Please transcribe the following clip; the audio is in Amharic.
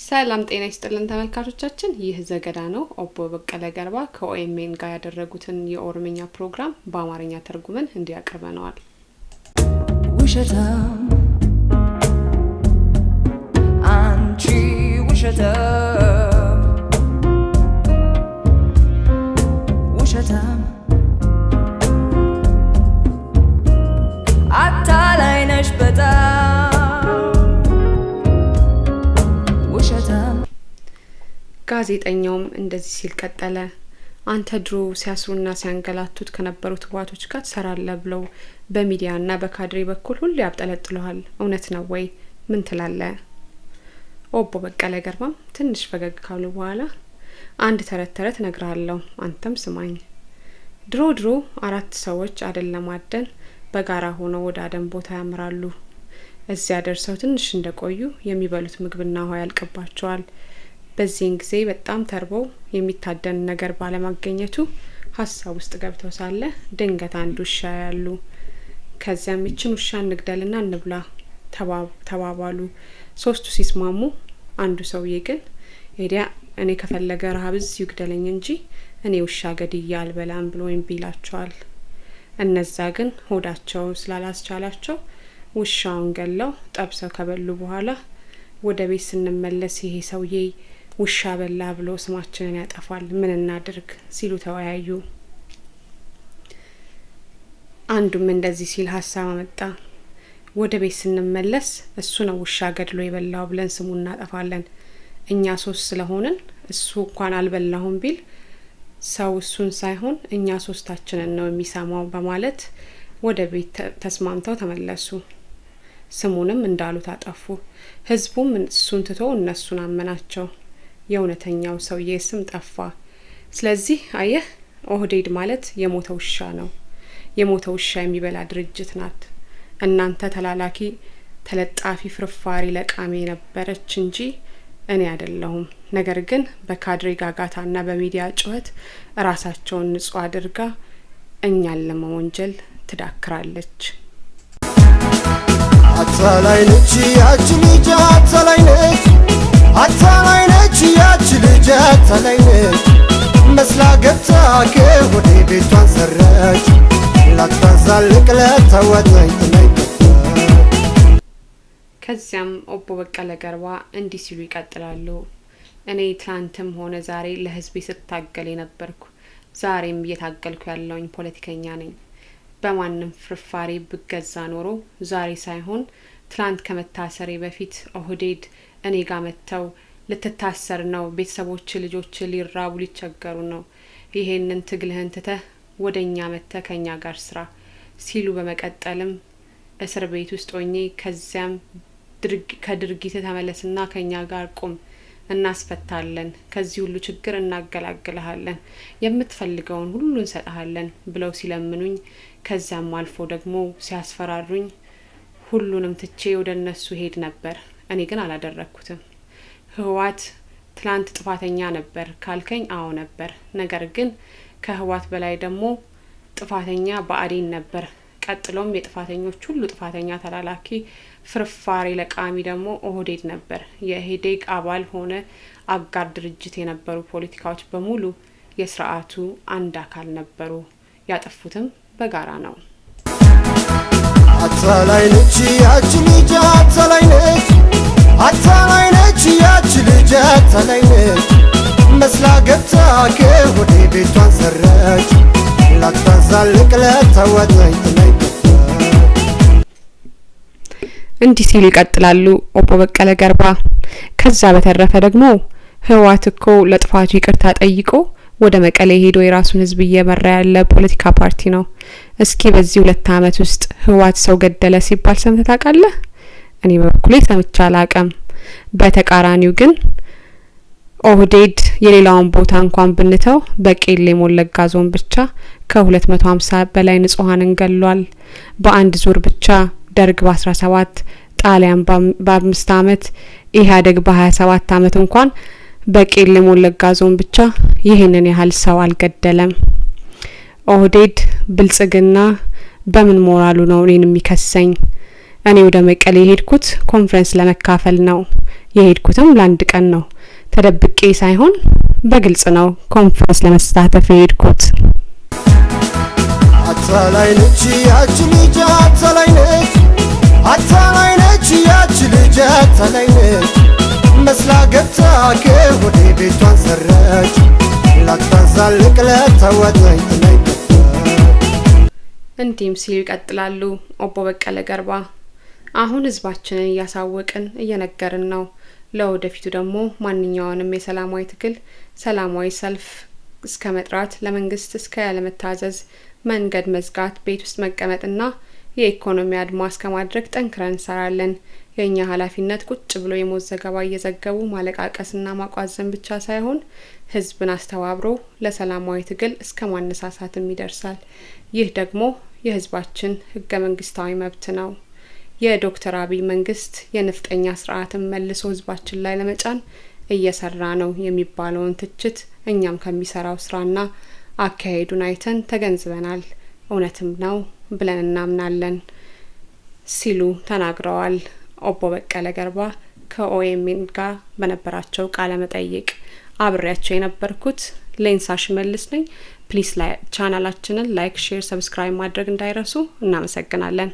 ሰላም ጤና ይስጥልን ተመልካቾቻችን ይህ ዘገዳ ነው ኦቦ በቀለ ገርባ ከOMN ጋር ያደረጉትን የኦሮምኛ ፕሮግራም በአማርኛ ተርጉመን እንዲያቀርበናል ውሸታም አንቺ ውሸታም ውሸታም አታላይ ነሽ በጣም ጋዜጠኛውም እንደዚህ ሲል ቀጠለ አንተ ድሮ ሲያስሩና ሲያንገላቱት ከነበሩት ዋቶች ጋር ተሰራለ ብለው በሚዲያና በካድሬ በኩል ሁሉ ያብጠለጥለዋል እውነት ነው ወይ ምን ትላለህ ኦቦ በቀለ ገርባም ትንሽ ፈገግ ካሉ በኋላ አንድ ተረት ነግራለሁ አንተም ስማኝ ድሮ አራት ሰዎች አይደለም አደን በጋራ ሆነው ወደ አደን ቦታ ያመራሉ እዚያ ደርሰው ትንሽ እንደቆዩ የሚበሉት ምግብና ውሃ ያልቀባቸዋል በዚህን ጊዜ በጣም ተርበው የሚታደን ነገር ባለማግኘቱ ሐሳብ ውስጥ ገብተው ሳለ ድንገት አንድ ውሻ ያሉ ከዚያም እቺን ውሻ እንግደልና እንብላ ተባባሉ ሶስቱ ሲስማሙ አንዱ ሰውዬ ግን ሄዲያ እኔ ከፈለገ ረሃብዝ ይግደለኝ እንጂ እኔ ውሻ ገድያ አልበላም ብሎ ይንቢላቸዋል እነዛ ግን ሆዳቸው ስላላስቻላቸው ውሻውን ገለው ጠብሰው ከበሉ በኋላ ወደ ቤት ስንመለስ ይሄ ሰውዬ ውሻ በላ ብሎ ስማችንን ያጠፋል ምን እናድርግ ሲሉ ተወያዩ አንዱም እንደዚህ ሲል ሐሳብ አመጣ ወደ ቤት ስንመለስ እሱ ነው ውሻ ገድሎ የበላው ብለን ስሙን እናጠፋለን እኛ ሶስት ስለሆነን እሱ እንኳን አልበላሁም ቢል ሰው እሱን ሳይሆን እኛ ሶስታችንን ነው የሚሰማው በማለት ወደ ቤት ተስማምተው ተመለሱ ስሙንም እንዳሉት አጠፉ ህዝቡም እሱን ትቶ እነሱን አመናቸው የእውነተኛው ሰውዬ ስም ጠፋ ስለዚህ አየህ ኦህዴድ ማለት የሞተ ውሻ ነው የሞተ ውሻ የሚበላ ድርጅት ናት እናንተ ተላላኪ ተለጣፊ ፍርፋሪ ለቃሚ ነበረች እንጂ እኔ አይደለሁም ነገር ግን በካድሬ ጋጋታና በሚዲያ ጩኸት ራሳቸውን ንጹህ አድርጋ እኛን ለመወንጀል ትዳክራለች አታላይ ነች ያቺ ልጅ አታላይ ነች ያቺ ልጅ አታላይ ነች መስላ ገብታ ከወደ ቤቷን ሰረች ላታዛልቅ ለተወጠኝ ከዚያም ኦቦ በቀለ ገርባ እንዲህ ሲሉ ይቀጥላሉ እኔ ትላንትም ሆነ ዛሬ ለህዝብ ስታገል የነበርኩ ዛሬም እየታገልኩ ያለውኝ ፖለቲከኛ ነኝ በማንም ፍርፋሪ ብገዛ ኖሮ ዛሬ ሳይሆን ትላንት ከመታሰሬ በፊት ኦህዴድ እኔ ጋር መተው ልትታሰር ነው ቤተሰቦች ልጆች ሊራቡ ሊቸገሩ ነው ይሄንን ትግልህን ትተህ ወደኛ መተህ ከኛ ጋር ስራ ሲሉ በመቀጠልም እስር ቤት ውስጥ ሆኜ ከዚያም ከድርጊት ተመለስና ከኛ ጋር ቁም እናስፈታለን ከዚህ ሁሉ ችግር እናገላግልሃለን የምትፈልገውን ሁሉ እንሰጣለን ብለው ሲለምኑኝ ከዛም አልፎ ደግሞ ሲያስፈራሩኝ ሁሉንም ትቼ ወደነሱ ሄድ ነበር እኔ ግን አላደረኩትም ህዋት ትላንት ጥፋተኛ ነበር ካልከኝ አዎ ነበር ነገር ግን ከህዋት በላይ ደግሞ ጥፋተኛ በአዴን ነበር ቀጥሎም የጥፋተኞች ሁሉ ጥፋተኛ ተላላኪ ፍርፋሪ ለቃሚ ደግሞ ኦህዴድ ነበር የሄዴግ አባል ሆነ አጋር ድርጅት የነበሩ ፖለቲካዎች በሙሉ የሥርዓቱ አንድ አካል ነበሩ ያጠፉትም በጋራ ነው አታላይ ነች ያቺ ልጅ አታላይ ነች ያቺ ልጅ አታላይ ነች መስላ ገብታ ከወደ ቤቷን ሰረች ላታዛልቅ ለተወጠኝ እንዲህ ሲሉ ይቀጥላሉ ኦቦ በቀለ ገርባ ከዛ በተረፈ ደግሞ ህዋት እኮ ለጥፋቱ ይቅርታ ጠይቆ ወደ መቀሌ ሄዶ የራሱን ህዝብ እየመራ ያለ ፖለቲካ ፓርቲ ነው እስኪ በዚህ 2 አመት ውስጥ ህዋት ሰው ገደለ ሲባል ሰምተህ ታውቃለህ እኔ በበኩሌ ሰምቼ አላውቅም በተቃራኒው ግን ኦህዴድ የሌላውን ቦታ እንኳን ብንተው በቄሌ ሞለጋ ዞን ብቻ ከ250 በላይ ንጹሃንን ገሏል በአንድ ዙር ብቻ ደርግ በ17 ጣሊያን በ5 አመት ኢህአዴግ በ27 አመት እንኳን በቄሌ ሞለጋ ዞን ብቻ ይሄንን ያህል ሰው አልገደለም ኦህዴድ ብልጽግና በምን ሞራሉ ነው እኔን የሚከሰኝ እኔ ወደ መቀሌ ሄድኩት ኮንፈረንስ ለመካፈል ነው የሄድኩትም ለአንድ ቀን ነው። ተደብቄ ሳይሆን በግልጽ ነው ኮንፈረንስ ለመሳተፍ የሄድኩት። አታላይ ነች ያቺ ልጅ አታላይ ነች ያቺ ልጅ አታላይ ነች መስላ ገብታ ከወደ ቤቷን ሰረች ላታዛልቅ ለተወጠኝ ትነግር እንዲህም ሲሉ ይቀጥላሉ ኦቦ በቀለ ገርባ። አሁን ህዝባችንን እያሳወቅን እየነገርን ነው። ለወደፊቱ ደግሞ ማንኛውንም የሰላማዊ ትግል ሰላማዊ ሰልፍ እስከ መጥራት ለመንግስት እስከ ያለመታዘዝ መንገድ መዝጋት ቤት ውስጥ መቀመጥና የኢኮኖሚ አድማ እስከማድረግ ጠንክረን እንሰራለን። የኛ ኃላፊነት ቁጭ ብሎ የሞት ዘገባ እየዘገቡ ማለቃቀስና ማቋዘን ብቻ ሳይሆን ህዝብን አስተባብሮ ለሰላማዊ ትግል እስከ ማነሳሳትም ይደርሳል። ይህ ደግሞ የህዝባችን ህገ መንግስታዊ መብት ነው። የዶክተር አብይ መንግስት የንፍጠኛ ስርዓትን መልሶ ህዝባችን ላይ ለመጫን እየሰራ ነው የሚባለውን ትችት እኛም ከሚሰራው ስራና አካሄዱን አይተን ተገንዝበናል። እውነትም ነው ብለን እናምናለን ሲሉ ተናግረዋል ኦቦ በቀለ ገርባ ከኦኤምኤን ጋር በነበራቸው ቃለ መጠይቅ። አብሬያቸው የነበርኩት ሌንሳ ሽመልስ ነኝ። ፕሊስ ቻናላችንን ላይክ፣ ሼር፣ ሰብስክራይብ ማድረግ እንዳይረሱ። እናመሰግናለን።